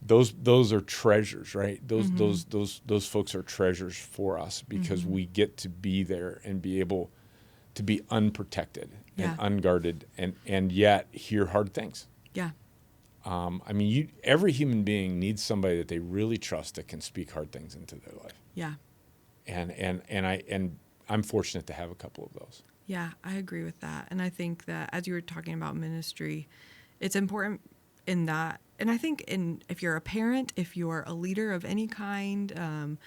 Those are treasures, right? Those folks are treasures for us, because we get to be there and be able to be unprotected Yeah. and unguarded, and yet hear hard things. Yeah. Every human being needs somebody that they really trust that can speak hard things into their life. Yeah. And I'm fortunate to have a couple of those. Yeah, I agree with that. And I think that, as you were talking about ministry, it's important in that. And I think if you're a parent, if you're a leader of any kind,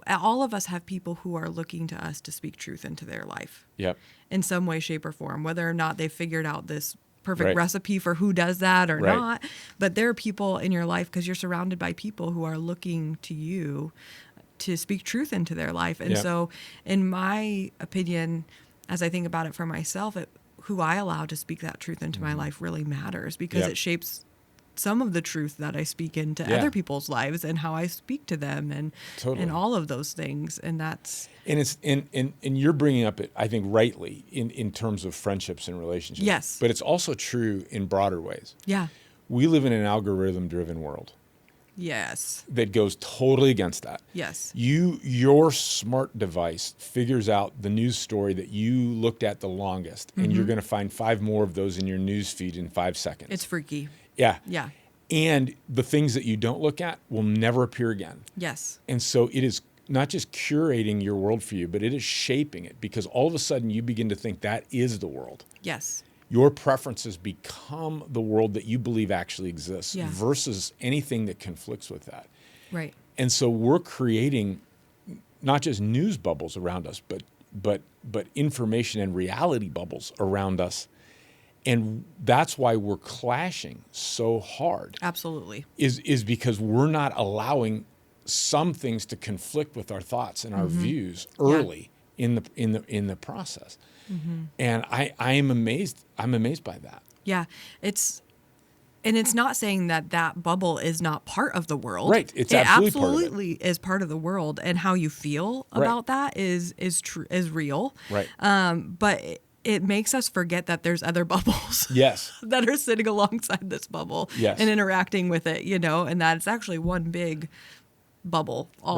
all of us have people who are looking to us to speak truth into their life. Yep. In some way, shape, or form, whether or not they've figured out this perfect Right. recipe for who does that or Right. not. But there are people in your life, because you're surrounded by people who are looking to you to speak truth into their life. And Yeah. so, in my opinion, as I think about it for myself, who I allow to speak that truth into my life really matters, because Yep. it shapes some of the truth that I speak into other people's lives and how I speak to them and all of those things. And that's and you're bringing up it, I think, rightly in terms of friendships and relationships. Yes. But it's also true in broader ways. Yeah. We live in an algorithm-driven world. Yes. That goes totally against that. Yes. Your smart device figures out the news story that you looked at the longest, and you're going to find 5 more of those in your news feed in 5 seconds. It's freaky. Yeah. Yeah. And the things that you don't look at will never appear again. Yes. And so it is not just curating your world for you, but it is shaping it, because all of a sudden you begin to think that is the world. Yes. Your preferences become the world that you believe actually exists versus anything that conflicts with that. Right. And so we're creating not just news bubbles around us, but information and reality bubbles around us. And that's why we're clashing so hard. Absolutely. Is because we're not allowing some things to conflict with our thoughts and our views early in the process. And I am amazed. I'm amazed by that. Yeah. It's not saying that bubble is not part of the world. Right. It's it absolutely is part of the world, and how you feel about that is real. Right. But it makes us forget that there's other bubbles. Yes. that are sitting alongside this bubble. Yes. And interacting with it, and that it's actually one big bubble, all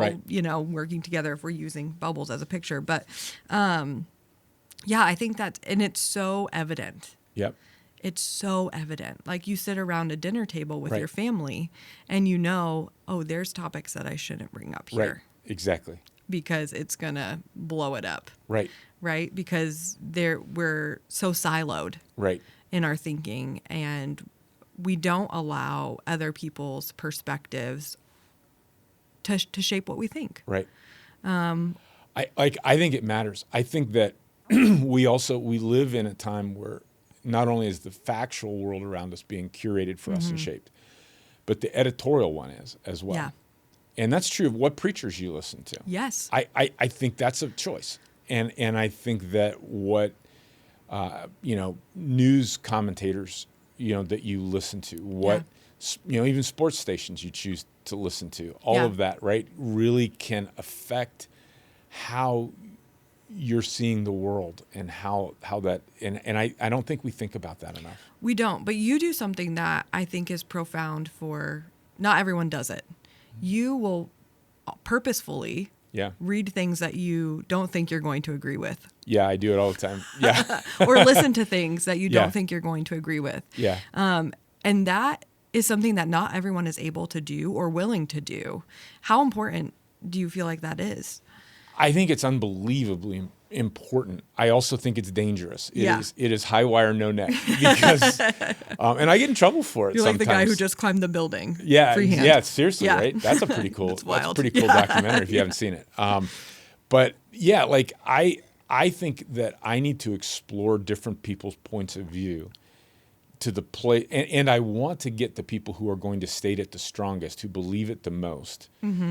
working together, if we're using bubbles as a picture. But I think and it's so evident. Yep. It's so evident. Like, you sit around a dinner table with Right. your family and there's topics that I shouldn't bring up here. Right. Exactly. Because it's going to blow it up. Right. Right? Because we're so siloed Right. in our thinking, and we don't allow other people's perspectives to shape what we think. Right. I think it matters. I think that we live in a time where not only is the factual world around us being curated for us and shaped, but the editorial one is as well. Yeah. And that's true of what preachers you listen to. Yes. I think that's a choice. And I think that what, news commentators, that you listen to, what, even sports stations you choose to listen to, all of that, right, really can affect how you're seeing the world and how that, and I don't think we think about that enough. We don't, but you do something that I think is profound for, not everyone does it. You will purposefully read things that you don't think you're going to agree with. Yeah, I do it all the time. Yeah. Or listen to things that you don't think you're going to agree with. Yeah. And that is something that not everyone is able to do or willing to do. How important do you feel like that is? I think it's unbelievably important. I also think it's dangerous. It is high wire, no net, because, and I get in trouble for it. You're sometimes. like the guy who just climbed the building. Yeah, freehand. yeah, seriously, right? That's a pretty cool. That's wild. That's a pretty cool documentary if you haven't seen it. But yeah, like I think that I need to explore different people's points of view to the play, and I want to get the people who are going to state it the strongest, who believe it the most,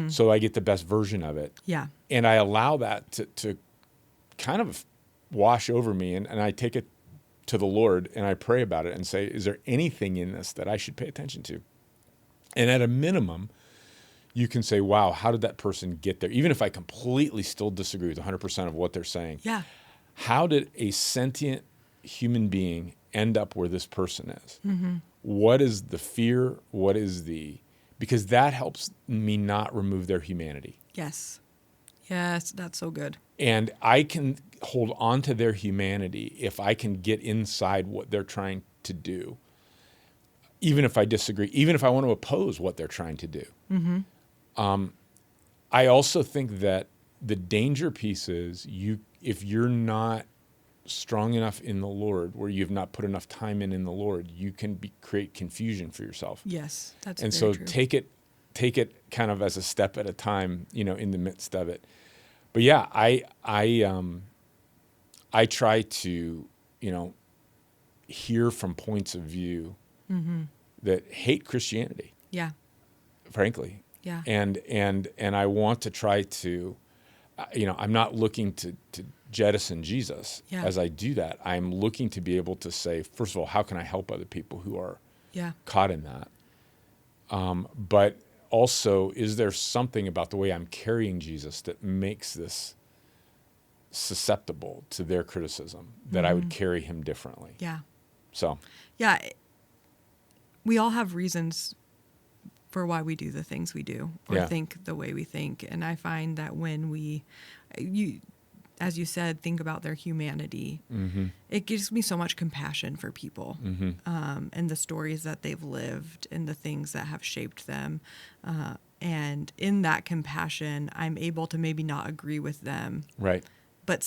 so I get the best version of it. Yeah. And I allow that to kind of wash over me, and I take it to the Lord, and I pray about it and say, is there anything in this that I should pay attention to? And at a minimum, you can say, wow, how did that person get there? Even if I completely still disagree with 100% of what they're saying. Yeah. How did a sentient human being end up where this person is? What is the fear? Because that helps me not remove their humanity. Yes. Yes, that's so good. And I can hold on to their humanity if I can get inside what they're trying to do, even if I disagree, even if I want to oppose what they're trying to do. I also think that the danger piece is if you're not strong enough in the Lord, where you've not put enough time in the Lord, you can create confusion for yourself. Yes, that's and very so true. take it kind of as a step at a time, in the midst of it. But yeah, I try to, hear from points of view that hate Christianity. Yeah. Frankly. Yeah. And I want to try to, I'm not looking to jettison Jesus as I do that. I'm looking to be able to say, first of all, how can I help other people who are caught in that? But also, is there something about the way I'm carrying Jesus that makes this susceptible to their criticism, that I would carry him differently? Yeah. So, Yeah. We all have reasons for why we do the things we do or think the way we think. And I find that when as you said, think about their humanity, it gives me so much compassion for people and the stories that they've lived and the things that have shaped them. And in that compassion, I'm able to maybe not agree with them. right. But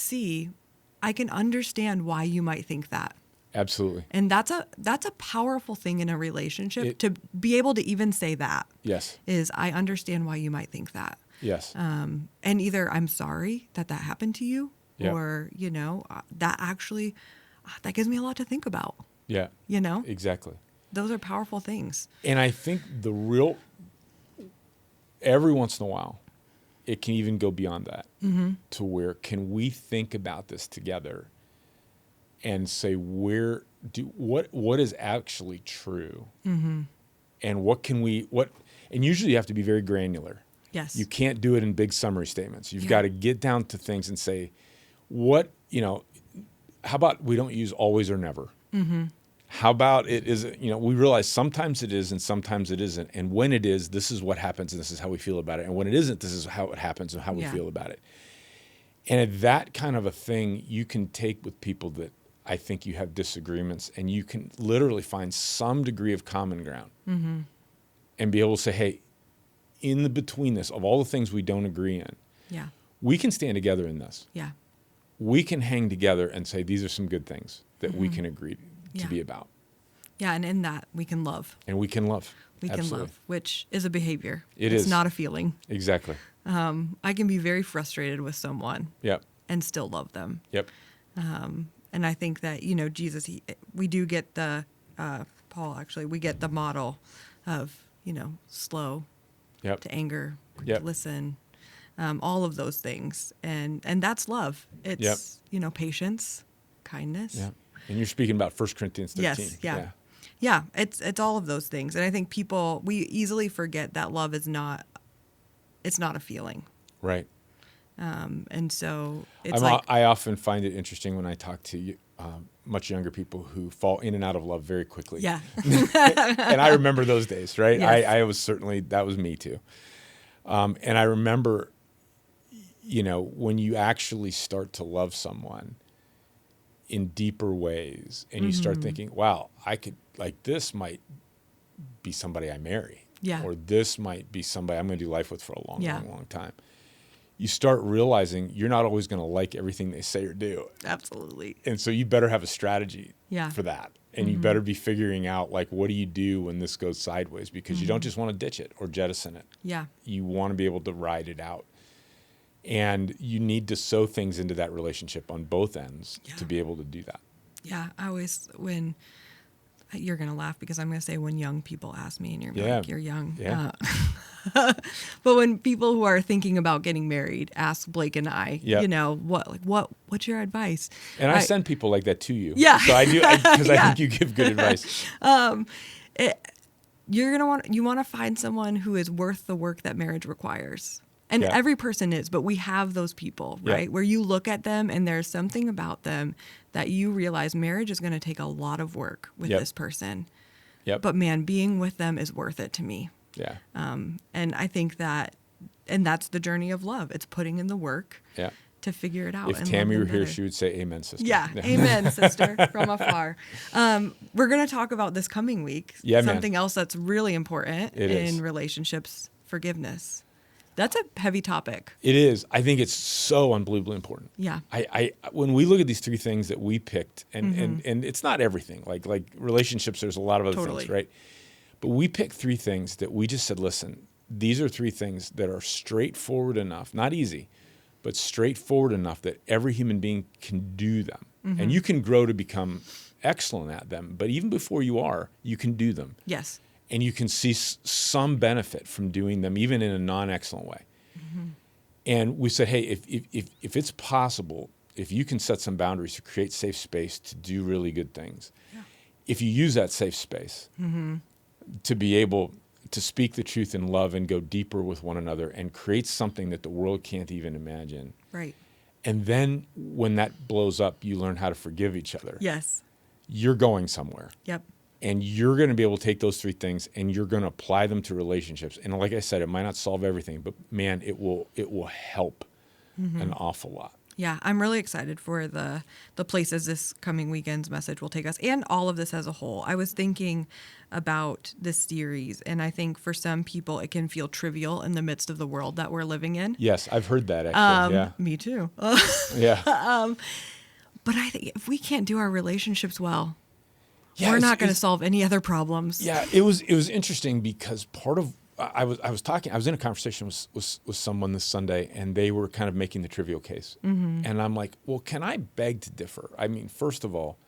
I can understand why you might think that. Absolutely. And that's a powerful thing in a relationship, to be able to even say that. Yes. Is I understand why you might think that. Yes. And either I'm sorry that happened to you, or, that actually, that gives me a lot to think about. Yeah. Exactly. Those are powerful things. And I think every once in a while, it can even go beyond that to where can we think about this together and say what is actually true, and and usually you have to be very granular. Yes. You can't do it in big summary statements. You've got to get down to things and say, how about we don't use always or never? How about it is, we realize sometimes it is and sometimes it isn't. And when it is, this is what happens and this is how we feel about it. And when it isn't, this is how it happens and how we feel about it. And that kind of a thing you can take with people that I think you have disagreements, and you can literally find some degree of common ground and be able to say, hey, in the between this, of all the things we don't agree in, we can stand together in this. Yeah. We can hang together and say, these are some good things that we can agree to be about. Yeah, and in that, we can love. And we can love. We can love, which is a behavior. It's not a feeling. Exactly. I can be very frustrated with someone and still love them. Yep. And I think that, Jesus, we do get Paul, actually, we get the model of, slow to anger, quick to listen, all of those things. And that's love. It's, patience, kindness. Yeah. And you're speaking about 1 Corinthians 13. Yes. Yeah. Yeah. It's all of those things. And I think we easily forget that love it's not a feeling. Right. And so I often find it interesting when I talk to much younger people who fall in and out of love very quickly. Yeah. And I remember those days, right? Yes. I was that was me too. And I remember, when you actually start to love someone in deeper ways and you start thinking, wow, this might be somebody I marry. Yeah. Or this might be somebody I'm going to do life with for a long, long time. You start realizing you're not always going to like everything they say or do. Absolutely. And so you better have a strategy for that. And you better be figuring out, what do you do when this goes sideways? Because you don't just want to ditch it or jettison it. Yeah. You want to be able to ride it out. And you need to sow things into that relationship on both ends to be able to do that. Yeah. I always, you're going to laugh because I'm going to say when young people ask me and you're young. Yeah. But when people who are thinking about getting married ask Blake and I, what's your advice? And I send people like that to you. Yeah. So I do, because I think you give good advice. You want to find someone who is worth the work that marriage requires. And every person is, but we have those people, right? Where you look at them and there's something about them that you realize marriage is going to take a lot of work with this person. Yep. But man, being with them is worth it to me. Yeah. And I think and that's the journey of love. It's putting in the work to figure it out. If Tammy were here, she would say amen, sister. Yeah. Amen, sister, from afar. We're going to talk about this coming week. Something else that's really important in relationships, forgiveness. That's a heavy topic. It is. I think it's so unbelievably important. Yeah. When we look at these three things that we picked, and it's not everything. Like relationships, there's a lot of other things, right? But we picked three things that we just said, listen, these are three things that are straightforward enough, not easy, but straightforward enough that every human being can do them. And you can grow to become excellent at them. But even before you can do them. Yes. And you can see some benefit from doing them, even in a non-excellent way. And we said, hey, if it's possible, if you can set some boundaries to create safe space to do really good things, if you use that safe space to be able to speak the truth in love and go deeper with one another and create something that the world can't even imagine. Right. And then when that blows up, you learn how to forgive each other. Yes. You're going somewhere. Yep. And you're going to be able to take those three things and you're going to apply them to relationships. And like I said, it might not solve everything, but man, it will help an awful lot. Yeah, I'm really excited for the places this coming weekend's message will take us and all of this as a whole. I was thinking about this series, and I think for some people it can feel trivial in the midst of the world that we're living in. Yes, I've heard that actually. Yeah. Me too. Yeah. But I think if we can't do our relationships well, Yeah, we're not going to solve any other problems. Yeah, it was interesting because part of I was in a conversation with someone this Sunday, and they were kind of making the trivial case, and I'm like, well, can I beg to differ? I mean, first of all,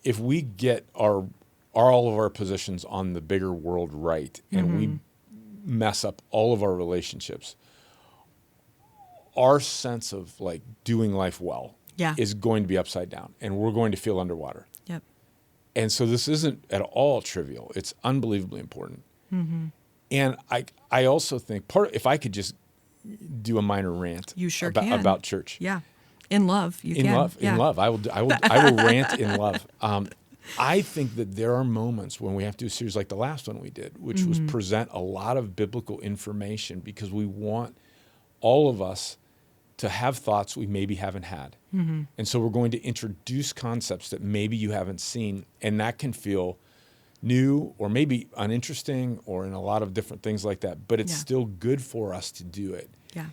if we get all of our positions on the bigger world right, and we mess up all of our relationships, our sense of like doing life well is going to be upside down, and we're going to feel underwater. Yep. And so this isn't at all trivial. It's unbelievably important. And I also think if I could just do a minor rant You sure can. about church. Yeah. In love, you can. In love. I will rant in love. I think that there are moments when we have to do a series like the last one we did, which was present a lot of biblical information because we want all of us to have thoughts we maybe haven't had. And so we're going to introduce concepts that maybe you haven't seen, and that can feel new or maybe uninteresting or in a lot of different things like that, but it's still good for us to do it. Yeah.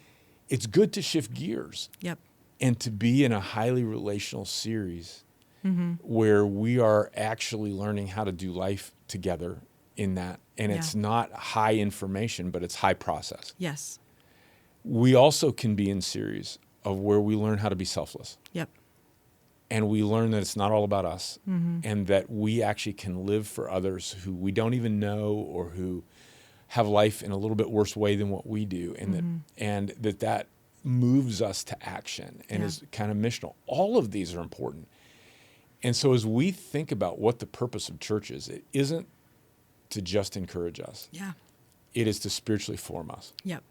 It's good to shift gears. Yep. And to be in a highly relational series where we are actually learning how to do life together in that. And it's not high information, but it's high process. Yes. We also can be in series of where we learn how to be selfless. Yep. And we learn that it's not all about us and that we actually can live for others who we don't even know or who have life in a little bit worse way than what we do. And that moves us to action and is kind of missional. All of these are important. And so as we think about what the purpose of church is, it isn't to just encourage us. Yeah. It is to spiritually form us. Yep.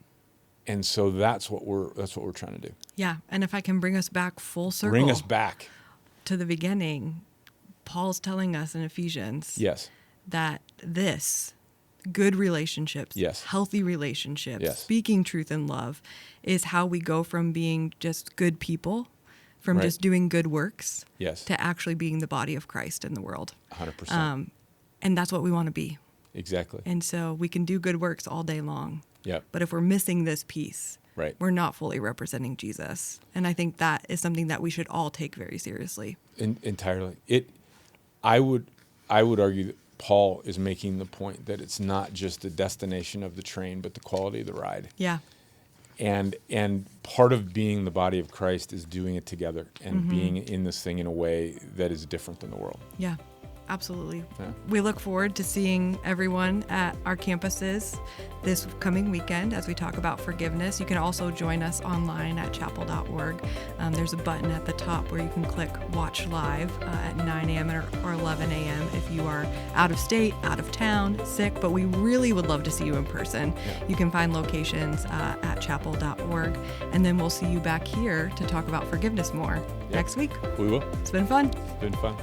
And so that's what we're trying to do. Yeah. And if I can bring us back full circle. Bring us back to the beginning. Paul's telling us in Ephesians that this good relationships, healthy relationships, speaking truth in love is how we go from being just good people, from just doing good works to actually being the body of Christ in the world. 100%. And that's what we want to be. Exactly. And so we can do good works all day long. Yep. But if we're missing this piece, we're not fully representing Jesus. And I think that is something that we should all take very seriously. Entirely. I would argue that Paul is making the point that it's not just the destination of the train, but the quality of the ride. Yeah. And part of being the body of Christ is doing it together and being in this thing in a way that is different than the world. Yeah. Absolutely. Yeah. We look forward to seeing everyone at our campuses this coming weekend as we talk about forgiveness. You can also join us online at chapel.org. There's a button at the top where you can click Watch Live at 9 a.m. or 11 a.m. if you are out of state, out of town, sick, but we really would love to see you in person. Yeah. You can find locations at chapel.org, and then we'll see you back here to talk about forgiveness more next week. We will. It's been fun. It's been fun.